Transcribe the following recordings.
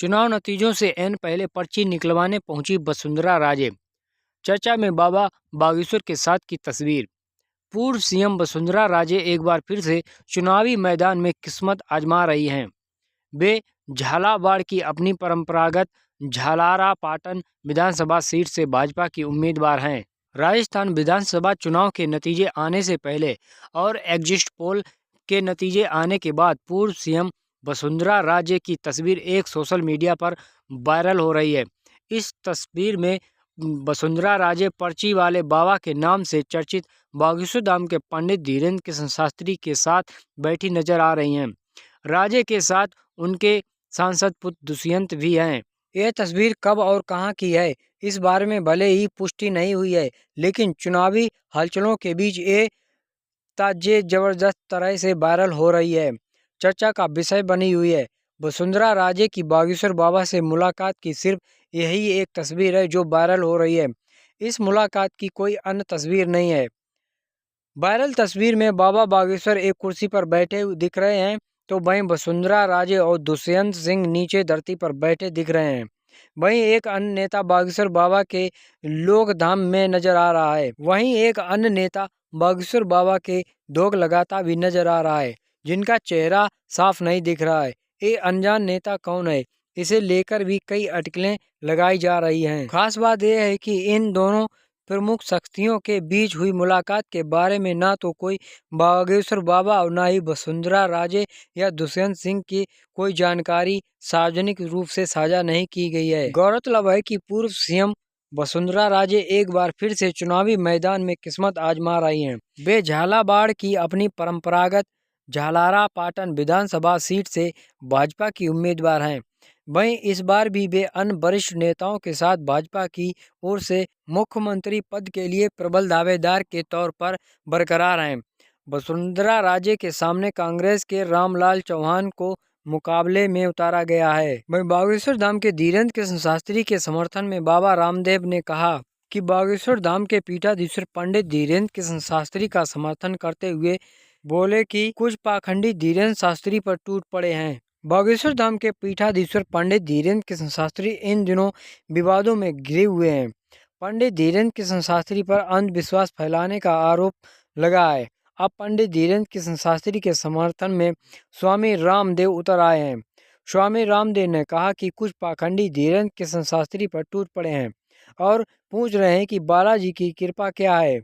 चुनाव नतीजों से एन पहले पर्ची निकलवाने पहुंची वसुंधरा राजे। चर्चा में बाबा बागेश्वर के साथ की तस्वीर। पूर्व सीएम वसुंधरा राजे एक बार फिर से चुनावी मैदान में किस्मत आजमा रही हैं। वे झालावाड़ की अपनी परंपरागत झालारा पाटन विधानसभा सीट से भाजपा की उम्मीदवार हैं। राजस्थान विधानसभा चुनाव के नतीजे आने से पहले और एग्जिट पोल के नतीजे आने के बाद पूर्व सीएम वसुंधरा राजे की तस्वीर एक सोशल मीडिया पर वायरल हो रही है। इस तस्वीर में वसुंधरा राजे पर्ची वाले बाबा के नाम से चर्चित बागेश्वर धाम के पंडित धीरेन्द्र कृष्ण शास्त्री के साथ बैठी नजर आ रही हैं। राजे के साथ उनके सांसद पुत्र दुष्यंत भी हैं। यह तस्वीर कब और कहां की है, इस बारे में भले ही पुष्टि नहीं हुई है, लेकिन चुनावी हलचलों के बीच ये ताजे जबरदस्त तरह से वायरल हो रही है, चर्चा का विषय बनी हुई है। वसुंधरा राजे की बागेश्वर बाबा से मुलाकात की सिर्फ यही एक तस्वीर है जो वायरल हो रही है। इस मुलाकात की कोई अन्य तस्वीर नहीं है। वायरल तस्वीर में बाबा बागेश्वर एक कुर्सी पर बैठे दिख रहे हैं, तो वहीं वसुंधरा राजे और दुष्यंत सिंह नीचे धरती पर बैठे दिख रहे हैं। वहीं एक अन्य नेता बागेश्वर बाबा के लोकधाम में नजर आ रहा है। वहीं एक अन्य नेता बागेश्वर बाबा के धोख लगाता भी नजर आ रहा है, जिनका चेहरा साफ नहीं दिख रहा है। ये अनजान नेता कौन है, इसे लेकर भी कई अटकलें लगाई जा रही हैं। खास बात यह है कि इन दोनों प्रमुख शख्सियों के बीच हुई मुलाकात के बारे में ना तो कोई बागेश्वर बाबा और ना ही वसुंधरा राजे या दुष्यंत सिंह की कोई जानकारी सार्वजनिक रूप से साझा नहीं की गई है। गौरतलब है कि पूर्व सीएम वसुंधरा राजे एक बार फिर से चुनावी मैदान में किस्मत आजमा रही हैं। वे झालावाड़ की अपनी परंपरागत झालारा पाटन विधानसभा सीट से भाजपा की उम्मीदवार हैं। वहीं इस बार भी वे अन्य वरिष्ठ नेताओं के साथ भाजपा की ओर से मुख्यमंत्री पद के लिए प्रबल दावेदार के तौर पर बरकरार हैं। वसुंधरा राजे के सामने कांग्रेस के रामलाल चौहान को मुकाबले में उतारा गया है। वहीं बागेश्वर धाम के धीरेन्द्र कृष्ण शास्त्री के समर्थन में बाबा रामदेव ने कहा कि बागेश्वर धाम के पीठाधीश्वर पंडित धीरेन्द्र कृष्ण शास्त्री का समर्थन करते हुए बोले कि कुछ पाखंडी धीरेन्द्र शास्त्री पर टूट पड़े हैं। बागेश्वर धाम के पीठाधीश्वर पंडित धीरेन्द्र कृष्ण शास्त्री इन दिनों विवादों में घिरे हुए हैं। पंडित धीरेन्द्र कृष्ण शास्त्री पर अंधविश्वास फैलाने का आरोप लगा है। अब पंडित धीरेन्द्र कृष्ण शास्त्री के समर्थन में स्वामी रामदेव उतर आए हैं। स्वामी रामदेव ने कहा कि कुछ पाखंडी धीरेन्द्र कृष्ण शास्त्री पर टूट पड़े हैं और पूछ रहे हैं कि बालाजी की कृपा क्या है,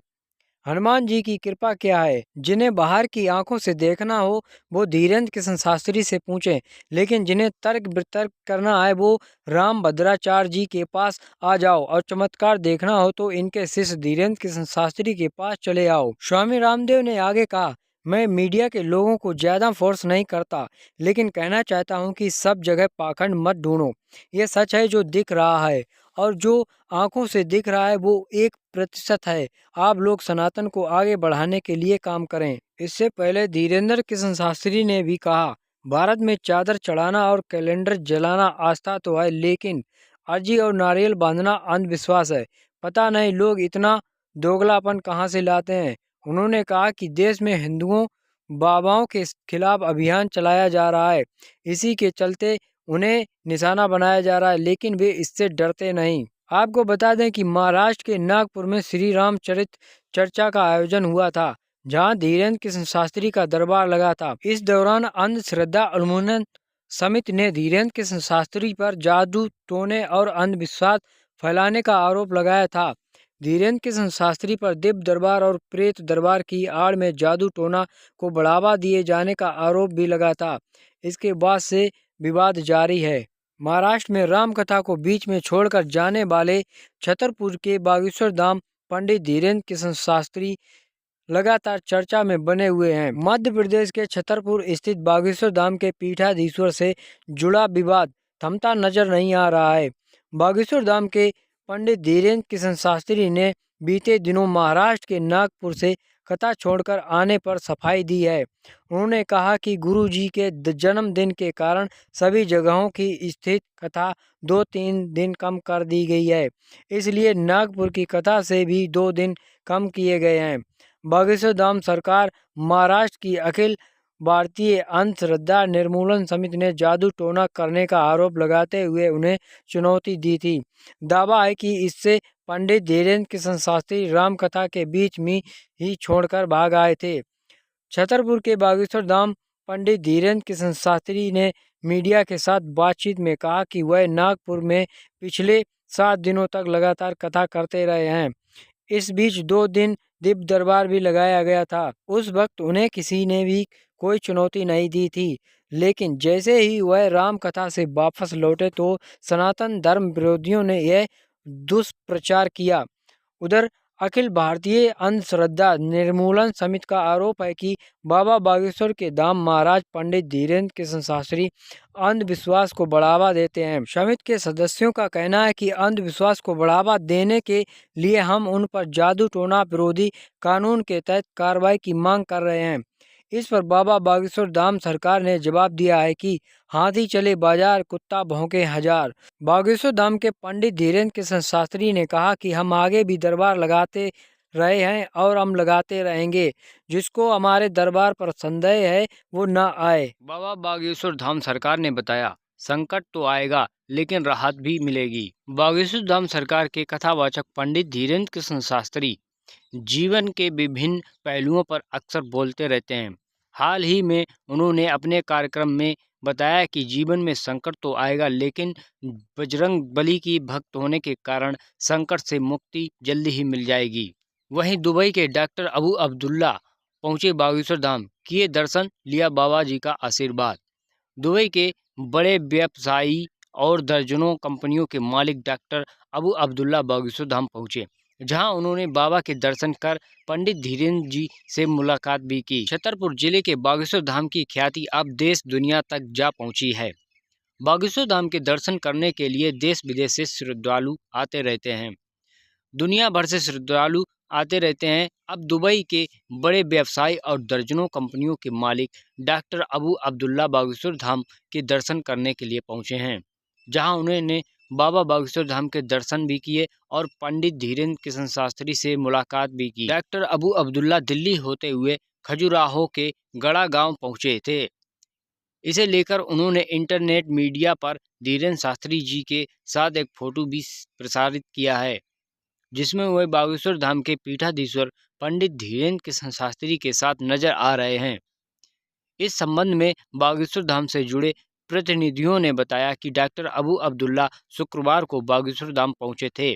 हनुमान जी की कृपा क्या है। जिन्हें बाहर की आंखों से देखना हो वो धीरेन्द्र कृष्ण शास्त्री से पूछें, लेकिन जिन्हें तर्क वितर्क करना है वो राम भद्राचार्य जी के पास आ जाओ और चमत्कार देखना हो तो इनके शिष्य धीरेन्द्र कृष्ण शास्त्री के पास चले आओ। स्वामी रामदेव ने आगे कहा, मैं मीडिया के लोगों को ज़्यादा फोर्स नहीं करता, लेकिन कहना चाहता हूं कि सब जगह पाखंड मत ढूंढो। ये सच है जो दिख रहा है, और जो आंखों से दिख रहा है वो 1% है। आप लोग सनातन को आगे बढ़ाने के लिए काम करें। इससे पहले धीरेन्द्र कृष्ण शास्त्री ने भी कहा, भारत में चादर चढ़ाना और कैलेंडर जलाना आस्था तो है, लेकिन अर्जी और नारियल बांधना अंधविश्वास है। पता नहीं लोग इतना दोगलापन कहाँ से लाते हैं। उन्होंने कहा कि देश में हिंदुओं बाबाओं के खिलाफ अभियान चलाया जा रहा है, इसी के चलते उन्हें निशाना बनाया जा रहा है, लेकिन वे इससे डरते नहीं। आपको बता दें कि महाराष्ट्र के नागपुर में श्री रामचरित चर्चा का आयोजन हुआ था, जहां धीरेन्द्र कृष्ण शास्त्री का दरबार लगा था। इस दौरान अंधश्रद्धा उन्मूलन समिति ने धीरेन्द्र कृष्ण शास्त्री पर जादू टोने और अंधविश्वास फैलाने का आरोप लगाया था। धीरेन्द्र कृष्ण शास्त्री पर दिव्य दरबार और प्रेत दरबार की आड़ में जादू टोना को बढ़ावा दिए जाने का आरोप भी लगा था। इसके बाद से विवाद जारी है। महाराष्ट्र में राम कथा को बीच में छोड़कर जाने वाले छतरपुर के बागेश्वर धाम पंडित धीरेन्द्र कृष्ण शास्त्री लगातार चर्चा में बने हुए हैं। मध्य प्रदेश के छतरपुर स्थित बागेश्वर धाम के पीठाधीश्वर से जुड़ा विवाद थमता नजर नहीं आ रहा है। बागेश्वर धाम के पंडित धीरेन्द्र कृष्ण शास्त्री ने बीते दिनों महाराष्ट्र के नागपुर से कथा छोड़कर आने पर सफाई दी है। उन्होंने कहा कि गुरु जी के जन्मदिन के कारण सभी जगहों की स्थित कथा 2-3 दिन कम कर दी गई है, इसलिए नागपुर की कथा से भी 2 दिन कम किए गए हैं। बागेश्वर धाम सरकार महाराष्ट्र की अखिल भारतीय अंधश्रद्धा निर्मूलन समिति ने जादू टोना करने का आरोप लगाते हुए उन्हें चुनौती दी थी। दावा है कि इससे पंडित धीरेन्द्र कृष्ण शास्त्री रामकथा के बीच में ही छोड़कर भाग आए थे। छतरपुर के बागेश्वर धाम पंडित धीरेन्द्र कृष्ण शास्त्री ने मीडिया के साथ बातचीत में कहा कि वह नागपुर में पिछले 7 दिनों तक लगातार कथा करते रहे हैं। इस बीच 2 दिन दिव्य दरबार भी लगाया गया था। उस वक्त उन्हें किसी ने भी कोई चुनौती नहीं दी थी, लेकिन जैसे ही वह राम कथा से वापस लौटे तो सनातन धर्म विरोधियों ने यह दुष्प्रचार किया। उधर अखिल भारतीय अंधश्रद्धा निर्मूलन समिति का आरोप है कि बाबा बागेश्वर के धाम महाराज पंडित धीरेन्द्र कृष्ण शास्त्री अंधविश्वास को बढ़ावा देते हैं। समिति के सदस्यों का कहना है कि अंधविश्वास को बढ़ावा देने के लिए हम उन पर जादू टोना विरोधी कानून के तहत कार्रवाई की मांग कर रहे हैं। इस पर बाबा बागेश्वर धाम सरकार ने जवाब दिया है कि हाथी चले बाजार, कुत्ता भौंके हजार। बागेश्वर धाम के पंडित धीरेन्द्र कृष्ण शास्त्री ने कहा कि हम आगे भी दरबार लगाते रहे हैं और हम लगाते रहेंगे। जिसको हमारे दरबार पर संदेह है वो न आए। बाबा बागेश्वर धाम सरकार ने बताया, संकट तो आएगा लेकिन राहत भी मिलेगी। बागेश्वर धाम सरकार के कथावाचक पंडित धीरेन्द्र कृष्ण शास्त्री जीवन के विभिन्न पहलुओं पर अक्सर बोलते रहते हैं। हाल ही में उन्होंने अपने कार्यक्रम में बताया कि जीवन में संकट तो आएगा लेकिन बजरंग बली की भक्त होने के कारण संकट से मुक्ति जल्दी ही मिल जाएगी। वहीं दुबई के डॉक्टर अबू अब्दुल्ला पहुंचे बागेश्वर धाम, किए दर्शन, लिया बाबा जी का आशीर्वाद। दुबई के बड़े व्यवसायी और दर्जनों कंपनियों के मालिक डॉक्टर अबू अब्दुल्ला बागेश्वर धाम पहुंचे, जहां उन्होंने बाबा के दर्शन कर पंडित धीरेन्द्र जी से मुलाकात भी की। छतरपुर जिले के बागेश्वर धाम की ख्याति अब देश दुनिया तक जा पहुंची है। बागेश्वर धाम के दर्शन करने के लिए देश विदेश से श्रद्धालु आते रहते हैं। दुनिया भर से श्रद्धालु आते रहते हैं। अब दुबई के बड़े व्यवसायी और दर्जनों कंपनियों के मालिक डॉक्टर अबू अब्दुल्ला बागेश्वर धाम के दर्शन करने के लिए पहुंचे हैं, जहां उन्होंने बाबा बागेश्वर धाम के दर्शन भी किए और पंडित धीरेन्द्र कृष्ण शास्त्री से मुलाकात भी की। डॉक्टर अबू अब्दुल्ला दिल्ली होते हुए खजुराहो के गड़ा गांव पहुंचे थे। इसे लेकर उन्होंने इंटरनेट मीडिया पर धीरेन्द्र शास्त्री जी के साथ एक फोटो भी प्रसारित किया है, जिसमें वह बागेश्वर धाम के पीठाधीश्वर पंडित धीरेन्द्र कृष्ण शास्त्री के साथ नजर आ रहे हैं। इस संबंध में बागेश्वर धाम से जुड़े प्रतिनिधियों ने बताया कि डॉक्टर अबू अब्दुल्ला शुक्रवार को बागेश्वर धाम पहुंचे थे,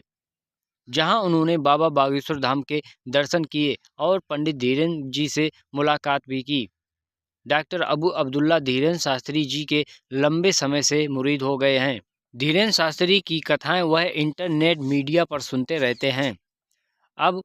जहां उन्होंने बाबा बागेश्वर धाम के दर्शन किए और पंडित धीरेन्द्र जी से मुलाकात भी की। डॉक्टर अबू अब्दुल्ला धीरेन्द्र शास्त्री जी के लंबे समय से मुरीद हो गए हैं। धीरेन्द्र शास्त्री की कथाएं वह इंटरनेट मीडिया पर सुनते रहते हैं। अब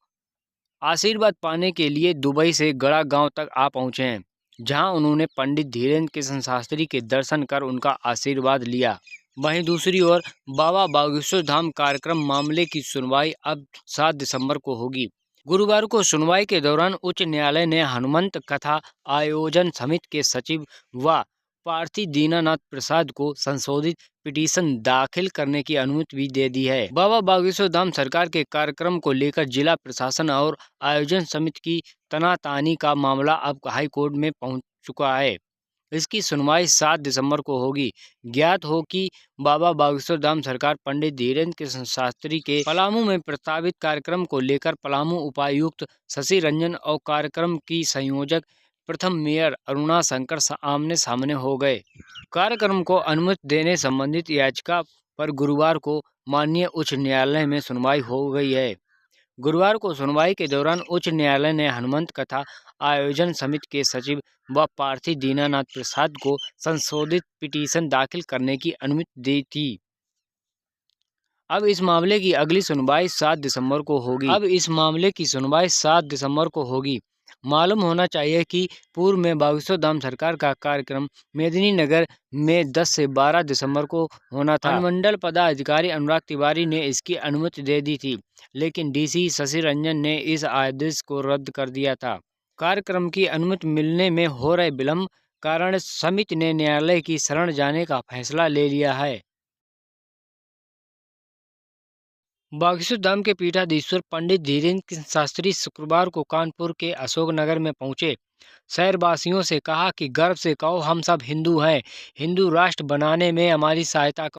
आशीर्वाद पाने के लिए दुबई से गड़ा गांव तक आ पहुंचे हैं, जहां उन्होंने पंडित धीरेन्द्र कृष्ण शास्त्री के दर्शन कर उनका आशीर्वाद लिया। वहीं दूसरी ओर बाबा बागेश्वर धाम कार्यक्रम मामले की सुनवाई अब 7 दिसंबर को होगी। गुरुवार को सुनवाई के दौरान उच्च न्यायालय ने हनुमंत कथा आयोजन समिति के सचिव व प्रार्थी दीनानाथ प्रसाद को संशोधित पिटीशन दाखिल करने की अनुमति भी दे दी है। बाबा बागेश्वर धाम सरकार के कार्यक्रम को लेकर जिला प्रशासन और आयोजन समिति की तनातानी का मामला अब हाईकोर्ट में पहुंच चुका है। इसकी सुनवाई 7 दिसंबर को होगी। ज्ञात हो कि बाबा बागेश्वर धाम सरकार पंडित धीरेन्द्र कृष्ण शास्त्री के पलामू में प्रस्तावित कार्यक्रम को लेकर पलामू उपायुक्त शशि रंजन और कार्यक्रम की संयोजक प्रथम मेयर अरुणा शंकर आमने सामने हो गए। कार्यक्रम को अनुमति देने संबंधित याचिका पर गुरुवार को माननीय उच्च न्यायालय में सुनवाई हो गई है। गुरुवार को सुनवाई के दौरान उच्च न्यायालय ने हनुमंत कथा आयोजन समिति के सचिव व प्रार्थी दीनानाथ प्रसाद को संशोधित पिटीशन दाखिल करने की अनुमति दी थी। अब इस मामले की अगली सुनवाई 7 दिसंबर को होगी। मालूम होना चाहिए कि पूर्व में बागेश्वर धाम सरकार का कार्यक्रम मेदिनीनगर में 10 से 12 दिसंबर को होना था। अनुमंडल पदाधिकारी अनुराग तिवारी ने इसकी अनुमति दे दी थी, लेकिन डीसी शशि रंजन ने इस आदेश को रद्द कर दिया था। कार्यक्रम की अनुमति मिलने में हो रहे विलंब कारण समिति ने न्यायालय की शरण जाने का फैसला ले लिया है। बागेश्वर धाम के पीठाधीश्वर पंडित धीरेन्द्र कृष्ण शास्त्री शुक्रवार को कानपुर के अशोकनगर में पहुंचे। शहरवासियों से कहा कि गर्व से कहो हम सब हिंदू हैं, हिंदू राष्ट्र बनाने में हमारी सहायता करो।